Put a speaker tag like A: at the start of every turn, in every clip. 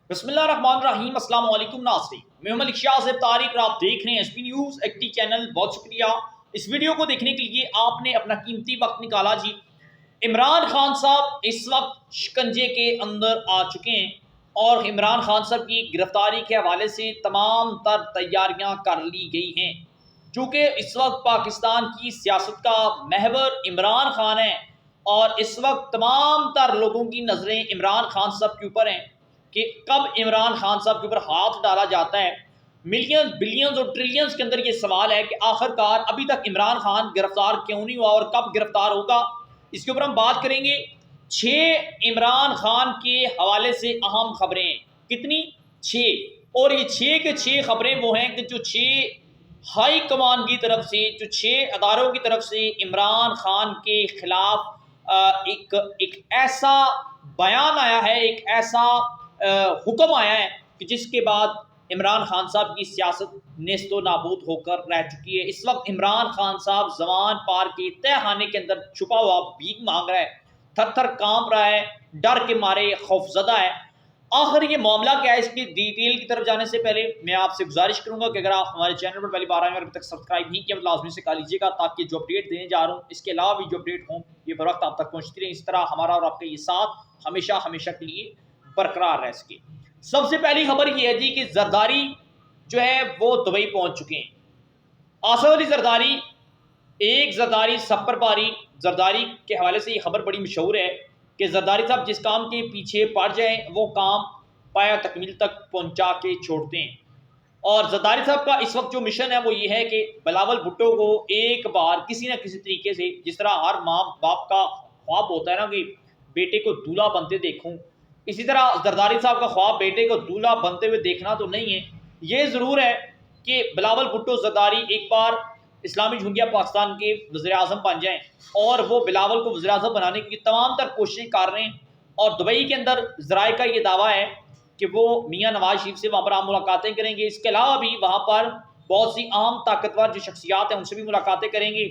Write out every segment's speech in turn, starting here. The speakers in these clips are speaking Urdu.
A: بسم اللہ الرحمن الرحیم۔ السلام علیکم ناظرین، میں ملک شاہ سے طارق اور آپ دیکھ رہے ہیں S P news H D channel. بہت شکریہ اس ویڈیو کو دیکھنے کے لیے، آپ نے اپنا قیمتی وقت نکالا جی۔ عمران خان صاحب اس وقت شکنجے کے اندر آ چکے ہیں اور عمران خان صاحب کی گرفتاری کے حوالے سے تمام تر تیاریاں کر لی گئی ہیں، چونکہ اس وقت پاکستان کی سیاست کا محور عمران خان ہے اور اس وقت تمام تر لوگوں کی نظریں عمران خان صاحب کے اوپر ہیں کہ کب عمران خان صاحب کے اوپر ہاتھ ڈالا جاتا ہے۔ ملینز بلینز اور ٹریلینز کے اندر یہ سوال ہے کہ آخر کار ابھی تک عمران خان گرفتار کیوں نہیں ہوا اور کب گرفتار ہوگا، اس کے اوپر ہم بات کریں گے۔ 6 عمران خان کے حوالے سے اہم خبریں ہیں، کتنی؟ 6، اور یہ 6 کے 6 خبریں وہ ہیں کہ جو 6 ہائی کمان کی طرف سے، جو 6 اداروں کی طرف سے عمران خان کے خلاف ایک ایسا بیان آیا ہے، ایک ایسا حکم آیا ہے کہ جس کے بعد عمران خان صاحب کی سیاست نیست و نابود ہو کر رہ چکی ہے۔ اس وقت عمران خان صاحب زوان پار کے تہہ خانے کے اندر چھپا ہوا بھیک مانگ رہا ہے، تھر تھر کانپ رہا ہے، ڈر کے مارے خوفزدہ ہے۔ آخر یہ معاملہ کیا ہے، اس کی ڈیٹیل کی طرف جانے سے پہلے میں آپ سے گزارش کروں گا کہ اگر آپ ہمارے چینل پر پہلی بار آئے ہیں اور ابھی تک سبسکرائب نہیں کیا تو لازمی سے کر لیجیے گا، تاکہ جو اپڈیٹ دینے جا رہا ہوں اس کے علاوہ بھی جو اپڈیٹ ہوں یہ بر وقت آپ تک پہنچتی رہیں، اس طرح ہمارا اور آپ کا یہ ساتھ ہمیشہ ہمیشہ کے لیے برقرار رہ سکے۔ سب سے پہلی خبر یہ ہے جی کہ زرداری جو ہے وہ دبئی پہنچ چکے ہیں۔ آصف علی زرداری، ایک زرداری سفر پاری زرداری کے حوالے سے یہ خبر بڑی مشہور ہے کہ زرداری صاحب جس کام کے پیچھے پڑ جائیں وہ کام پایا تکمیل تک پہنچا کے چھوڑتے ہیں، اور زرداری صاحب کا اس وقت جو مشن ہے وہ یہ ہے کہ بلاول بھٹو کو ایک بار کسی نہ کسی طریقے سے، جس طرح ہر ماں باپ کا خواب ہوتا ہے نا کہ بیٹے کو دولہا بنتے دیکھوں، اسی طرح زرداری صاحب کا خواب بیٹے کو دولہا بنتے ہوئے دیکھنا تو نہیں ہے۔ یہ ضرور ہے کہ بلاول بھٹو زرداری ایک بار اسلامی جمہوریہ پاکستان کے وزیر اعظم بن جائیں، اور وہ بلاول کو وزیر اعظم بنانے کی تمام تر کوششیں کر رہے ہیں، اور دبئی کے اندر ذرائع کا یہ دعویٰ ہے کہ وہ میاں نواز شریف سے وہاں پر آپ ملاقاتیں کریں گے۔ اس کے علاوہ بھی وہاں پر بہت سی اہم طاقتور جو شخصیات ہیں ان سے بھی ملاقاتیں کریں گے،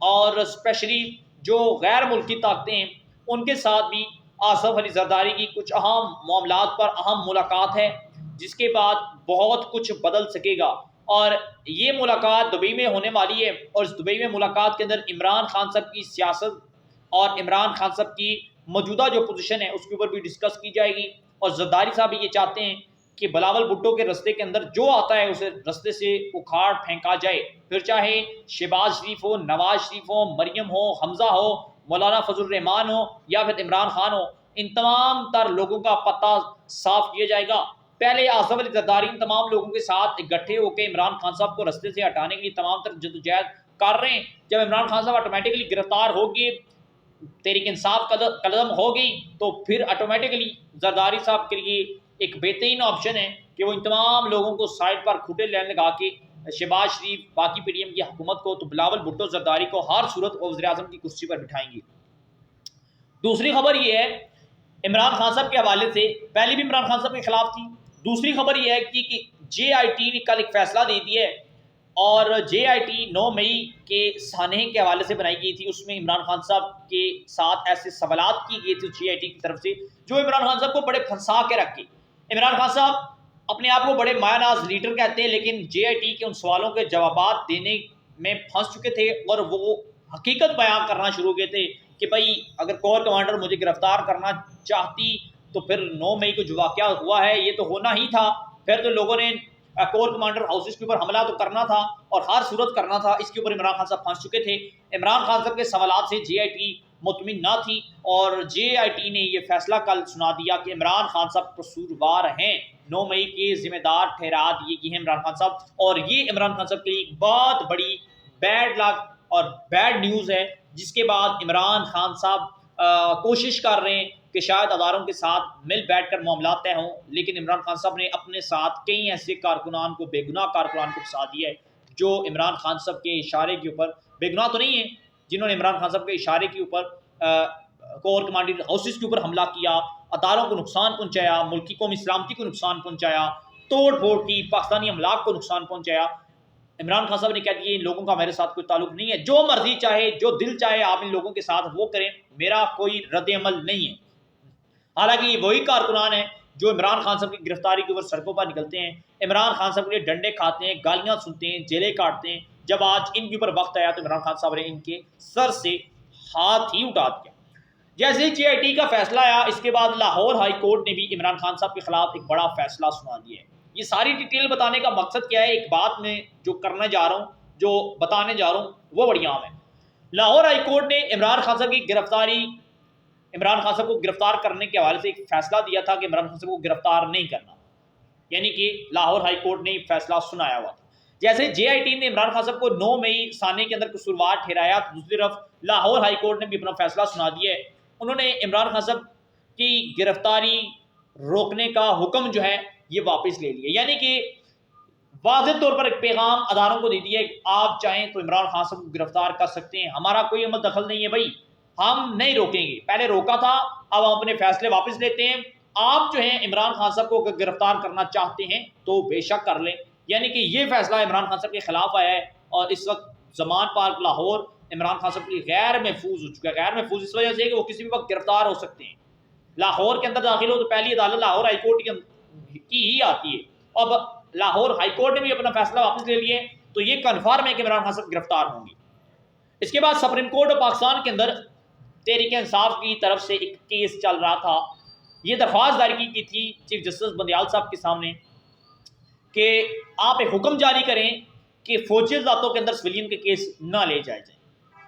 A: اور اسپیشلی جو غیر ملکی طاقتیں ہیں ان کے ساتھ بھی آصف علی زرداری کی کچھ اہم معاملات پر اہم ملاقات ہے، جس کے بعد بہت کچھ بدل سکے گا۔ اور یہ ملاقات دبئی میں ہونے والی ہے، اور اس دبئی میں ملاقات کے اندر عمران خان صاحب کی سیاست اور عمران خان صاحب کی موجودہ جو پوزیشن ہے اس کے اوپر بھی ڈسکس کی جائے گی۔ اور زرداری صاحب یہ چاہتے ہیں کہ بلاول بھٹو کے رستے کے اندر جو آتا ہے اسے رستے سے اکھاڑ پھینکا جائے، پھر چاہے شہباز شریف ہو، نواز شریف ہو، مریم ہو، حمزہ ہو، مولانا فضل الرحمان ہو یا پھر عمران خان ہو، ان تمام تر لوگوں کا پتہ صاف کیا جائے گا۔ پہلے آصف علی زرداری ان تمام لوگوں کے ساتھ اکٹھے ہو کے عمران خان صاحب کو رستے سے ہٹانے کے لیے تمام تر جدوجہد کر رہے ہیں۔ جب عمران خان صاحب آٹومیٹکلی گرفتار ہو گئے، تحریک انصاف قدم ہو گئی، تو پھر آٹومیٹکلی زرداری صاحب کے لیے ایک بہترین آپشن ہے کہ وہ ان تمام لوگوں کو سائڈ پر کھوٹے لین لگا کے شہباز شریف باقی پی ڈی ایم کی حکومت کو، تو بلاول بھٹو زرداری کو ہر صورت وزیر اعظم کی کرسی پر بٹھائیں گے۔ دوسری خبر یہ ہے عمران خان صاحب کے حوالے سے، پہلی بھی عمران خان صاحب کے خلاف تھی، دوسری خبر یہ ہے کہ جے آئی ٹی نے کل ایک فیصلہ دے دیا ہے، اور جے آئی ٹی 9 مئی کے سانحے کے حوالے سے بنائی گئی تھی، اس میں عمران خان صاحب کے ساتھ ایسے سوالات کی گئے تھے جے آئی ٹی کی طرف سے جو عمران خان صاحب کو بڑے پھنسا کے رکھے۔ عمران خان صاحب اپنے آپ کو بڑے مایہ ناز لیڈر کہتے ہیں، لیکن جے آئی ٹی کے ان سوالوں کے جوابات دینے میں پھنس چکے تھے، اور وہ حقیقت بیان کرنا شروع کیے تھے کہ بھائی اگر کور کمانڈر مجھے گرفتار کرنا چاہتی تو پھر 9 مئی کو جو واقعہ ہوا ہے یہ تو ہونا ہی تھا، پھر تو لوگوں نے کور کمانڈر ہاؤسز کے اوپر حملہ تو کرنا تھا اور ہر صورت کرنا تھا۔ اس کے اوپر عمران خان صاحب پھنس چکے تھے۔ عمران خان صاحب کے سوالات سے جے آئی ٹی مطمئن نہ تھی، اور جے آئی ٹی نے یہ فیصلہ کل سنا دیا کہ عمران خان صاحب قصوروار ہیں، 9 مئی کے ذمہ دار ٹھہرا دیے گئے ہیں عمران خان صاحب، اور یہ عمران خان صاحب کے لیے ایک بہت بڑی بیڈ لک اور بیڈ نیوز ہے، جس کے بعد عمران خان صاحب کوشش کر رہے ہیں کہ شاید اداروں کے ساتھ مل بیٹھ کر معاملات طے ہوں، لیکن عمران خان صاحب نے اپنے ساتھ کئی ایسے کارکنان کو، بے گناہ کارکنان کو پھنسا دیا ہے جو عمران خان صاحب کے اشارے کے اوپر بے گناہ تو نہیں ہیں، جنہوں نے عمران خان صاحب کے اشارے کے اوپر کور کمانڈر ہاؤسز کے اوپر حملہ کیا، اداروں کو نقصان پہنچایا، ملکی قومی سلامتی کو نقصان پہنچایا، توڑ پھوڑ کی، پاکستانی املاک کو نقصان پہنچایا۔ عمران خان صاحب نے کہا کہ ان لوگوں کا میرے ساتھ کوئی تعلق نہیں ہے، جو مرضی چاہے، جو دل چاہے آپ ان لوگوں کے ساتھ وہ کریں، میرا کوئی رد عمل نہیں ہے۔ حالانکہ یہ وہی کارکنان ہیں جو عمران خان صاحب کی گرفتاری کے اوپر سڑکوں پر نکلتے ہیں، عمران خان صاحب کے لیے ڈنڈے کھاتے ہیں، گالیاں سنتے ہیں، جیلیں کاٹتے ہیں، جب آج ان کے اوپر وقت آیا تو عمران خان صاحب نے ان کے سر سے ہاتھ ہی اٹھا دیا۔ جیسے ہی JIT کا فیصلہ آیا، اس کے بعد لاہور ہائی کورٹ نے بھی عمران خان صاحب کے خلاف ایک بڑا فیصلہ سنا دیا ہے۔ یہ ساری ڈیٹیل بتانے کا مقصد کیا ہے؟ ایک بات میں جو کرنے جا رہا ہوں، جو بتانے جا رہا ہوں وہ بڑی عام ہے۔ لاہور ہائی کورٹ نے عمران خان صاحب کو گرفتار کرنے کے حوالے سے ایک فیصلہ دیا تھا کہ عمران خان صاحب کو گرفتار نہیں کرنا، یعنی کہ لاہور ہائی کورٹ نے فیصلہ سنایا ہوا تھا۔ جیسے JIT نے عمران خان صاحب کو 9 مئی ثانیے کے اندر قصوروار ٹھہرایا، تو دوسری طرف لاہور ہائی کورٹ نے بھی اپنا فیصلہ سنا دیا ہے۔ انہوں نے عمران خان صاحب کی گرفتاری روکنے کا حکم جو ہے یہ واپس لے لیا، یعنی کہ واضح طور پر ایک پیغام اداروں کو دے دیا کہ آپ چاہیں تو عمران خان صاحب کو گرفتار کر سکتے ہیں، ہمارا کوئی عمل دخل نہیں ہے بھائی، ہم نہیں روکیں گے، پہلے روکا تھا اب ہم اپنے فیصلے واپس لیتے ہیں، آپ جو ہیں عمران خان صاحب کو گرفتار کرنا چاہتے ہیں تو بے شک کر لیں۔ یعنی کہ یہ فیصلہ عمران خان صاحب کے خلاف آیا ہے، اور اس وقت زمان پارک لاہور عمران خان صاحب کے لیے غیر محفوظ ہو چکا ہے۔ غیر محفوظ اس وجہ سے کہ وہ کسی بھی وقت گرفتار ہو سکتے ہیں۔ لاہور کے اندر داخل ہو تو پہلی عدالت لاہور ہائی کورٹ کی ہی آتی ہے۔ اب لاہور ہائی کورٹ نے بھی اپنا فیصلہ واپس لے لیا تو یہ کنفرم ہے کہ عمران خان صاحب گرفتار ہوں گے۔ اس کے بعد سپریم کورٹ آف پاکستان کے اندر تحریک انصاف کی طرف سے ایک کیس چل رہا تھا۔ یہ درخواست دائر کی تھی چیف جسٹس بندیال صاحب کے سامنے کہ آپ ایک حکم جاری کریں کہ فوجی ذاتوں کے اندر سویلین کے کیس نہ لے جائے جائیں،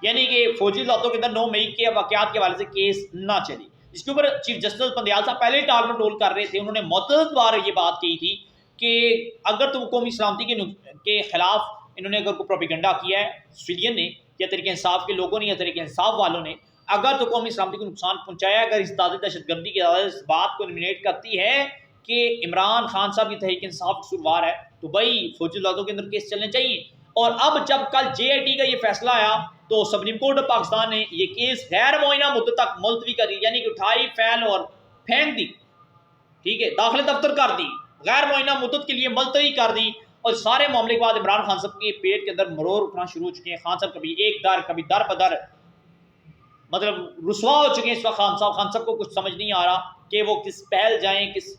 A: یعنی کہ فوجی ذاتوں کے اندر 9 مئی کے واقعات کے حوالے سے کیس نہ چلے۔ اس کے اوپر چیف جسٹس بندیال صاحب پہلے ہی ٹال مٹول کر رہے تھے۔ انہوں نے متعدد بار یہ بات کہی تھی کہ اگر تم قومی سلامتی کے خلاف انہوں نے اگر کوئی پروپیگنڈا کیا ہے سویلین نے یا تحریک انصاف کے لوگوں نے یا تحریک انصاف والوں نے، اگر تو قومی سلامتی کو نقصان پہنچایا، اگر اس دہشت گردی کی اس بات کو ایلیمنیٹ کرتی ہے کہ عمران خان صاحب کی تحریک انصاف قصوروار ہے، تو بھائی فوجی ذاتوں کے اندر کیس چلنے چاہیے۔ اور اب جب کل JIT کا یہ فیصلہ آیا تو سپریم کورٹ آف پاکستان نے یہ کیس غیر معینہ مدت تک ملتوی کر دی، یعنی کہ اٹھائی فیل اور پھینک دی، ٹھیک ہے، داخل دفتر کر دی، غیر معینہ مدت کے لیے ملتوی کر دی۔ اور سارے معاملے کے بعد عمران خان صاحب کے پیٹ کے اندر مرور اٹھنا شروع ہو چکے ہیں۔ خان صاحب کبھی ایک در کبھی در بدر مطلب رسوا ہو چکے ہیں اس وقت۔ خان صاحب کو کچھ سمجھ نہیں آ رہا کہ وہ کس پہل جائیں، کس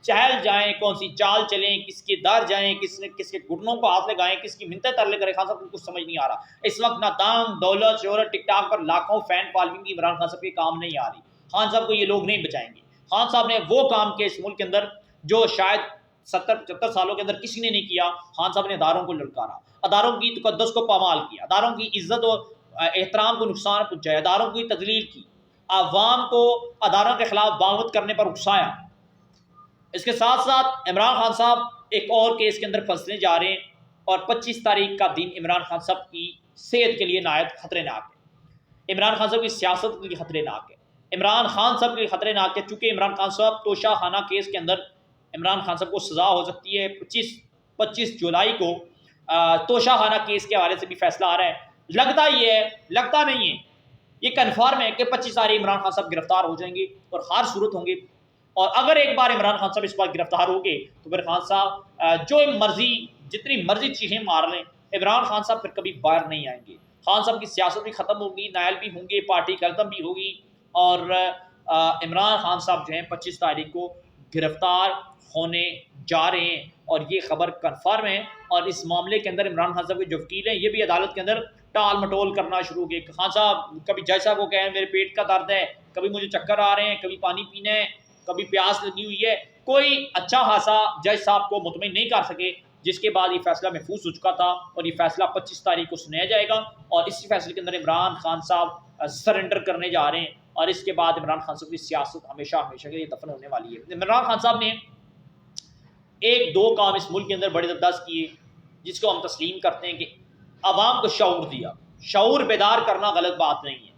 A: چہل جائیں، کون سی چال چلیں، کس کے در جائیں، کس کے گھٹنوں کو ہاتھ لگائیں، کس کی منتیں ترلے کریں۔ خان صاحب کو کچھ سمجھ نہیں آ رہا اس وقت۔ نہ دام دولت شہرت ٹک ٹاک پر لاکھوں فین فالوئنگ کی عمران خان صاحب کے کام نہیں آ رہی۔ خان صاحب کو یہ لوگ نہیں بچائیں گے۔ خان صاحب نے وہ کام کیا اس ملک کے اندر جو شاید 70-75 سالوں کے اندر کسی نے نہیں کیا۔ خان صاحب نے اداروں کو للکارا، اداروں کی تقدس کو پامال کیا، اداروں کی عزت اور احترام کو نقصان پہنچایا، اداروں کی تذلیل کی، عوام کو اداروں کے خلاف بغاوت کرنے پر اکسایا۔ اس کے ساتھ ساتھ عمران خان صاحب ایک اور کیس کے اندر پھنسنے جا رہے ہیں، اور 25 تاریخ کا دن عمران خان صاحب کی صحت کے لیے نہایت خطرناک ہے، عمران خان صاحب کی سیاست کے لیے خطرناک ہے، عمران خان صاحب کے لیے خطرناک ہے، چونکہ عمران خان صاحب توشہ خانہ کیس کے اندر عمران خان صاحب کو سزا ہو سکتی ہے۔ 25 جولائی کو توشہ خانہ کیس کے حوالے سے بھی فیصلہ آ رہا ہے۔ لگتا یہ ہے، لگتا نہیں ہے، یہ کنفرم ہے کہ 25 تاریخ عمران خان صاحب گرفتار ہو جائیں گے اور ہر صورت ہوں گے۔ اور اگر ایک بار عمران خان صاحب اس بار گرفتار ہو گئے تو پھر خان صاحب جو مرضی جتنی مرضی چیخیں مار لیں، عمران خان صاحب پھر کبھی باہر نہیں آئیں گے۔ خان صاحب کی سیاست بھی ختم ہوگی، نائل بھی ہوں گے، پارٹی ختم بھی ہوگی، اور عمران خان صاحب جو ہیں 25 تاریخ کو گرفتار ہونے جا رہے ہیں، اور یہ خبر کنفرم ہے۔ اور اس معاملے کے اندر عمران خان صاحب کے جو وکیل ہیں یہ بھی عدالت کے اندر ٹال مٹول کرنا شروع ہو گئے۔ خان صاحب کبھی جج صاحب کو کہیں میرے پیٹ کا درد ہے، کبھی مجھے چکر آ رہے ہیں، کبھی پانی پینا ہے، کبھی پیاس لگی ہوئی ہے۔ کوئی اچھا خاصا جج صاحب کو مطمئن نہیں کر سکے، جس کے بعد یہ فیصلہ محفوظ ہو چکا تھا، اور یہ فیصلہ 25 تاریخ کو سنایا جائے گا، اور اسی فیصلے کے اندر عمران خان صاحب سرنڈر کرنے جا رہے ہیں، اور اس کے بعد عمران خان صاحب کی سیاست ہمیشہ ہمیشہ کے لیے دفن ہونے والی ہے۔ عمران خان صاحب نے ایک دو کام اس ملک کے اندر بڑے زبردست کیے، جس کو ہم تسلیم کرتے ہیں کہ عوام کو شعور دیا۔ شعور بیدار کرنا غلط بات نہیں ہے،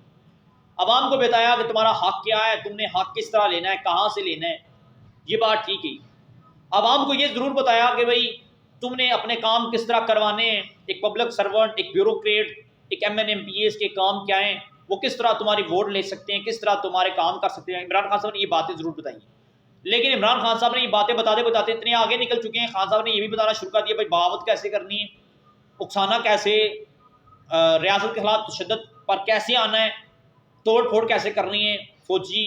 A: عوام کو بتایا کہ تمہارا حق کیا ہے، تم نے حق کس طرح لینا ہے، کہاں سے لینا ہے، یہ بات ٹھیک ہے۔ عوام کو یہ ضرور بتایا کہ بھائی تم نے اپنے کام کس طرح کروانے ہیں، ایک پبلک سرونٹ، ایک بیوروکریٹ، ایک MPs کے کام کیا ہیں، وہ کس طرح تمہاری ووٹ لے سکتے ہیں، کس طرح تمہارے کام کر سکتے ہیں۔ عمران خان صاحب نے یہ باتیں ضرور بتائی ہیں، لیکن عمران خان صاحب نے یہ باتیں بتاتے بتاتے اتنے آگے نکل چکے ہیں، خان صاحب نے یہ بھی بتانا شروع کر دیا بھائی بغاوت کیسے کرنی ہے، اکسانا کیسے، ریاست کے خلاف تشدد پر کیسے آنا ہے، توڑ پھوڑ کیسے کرنی ہے، فوجی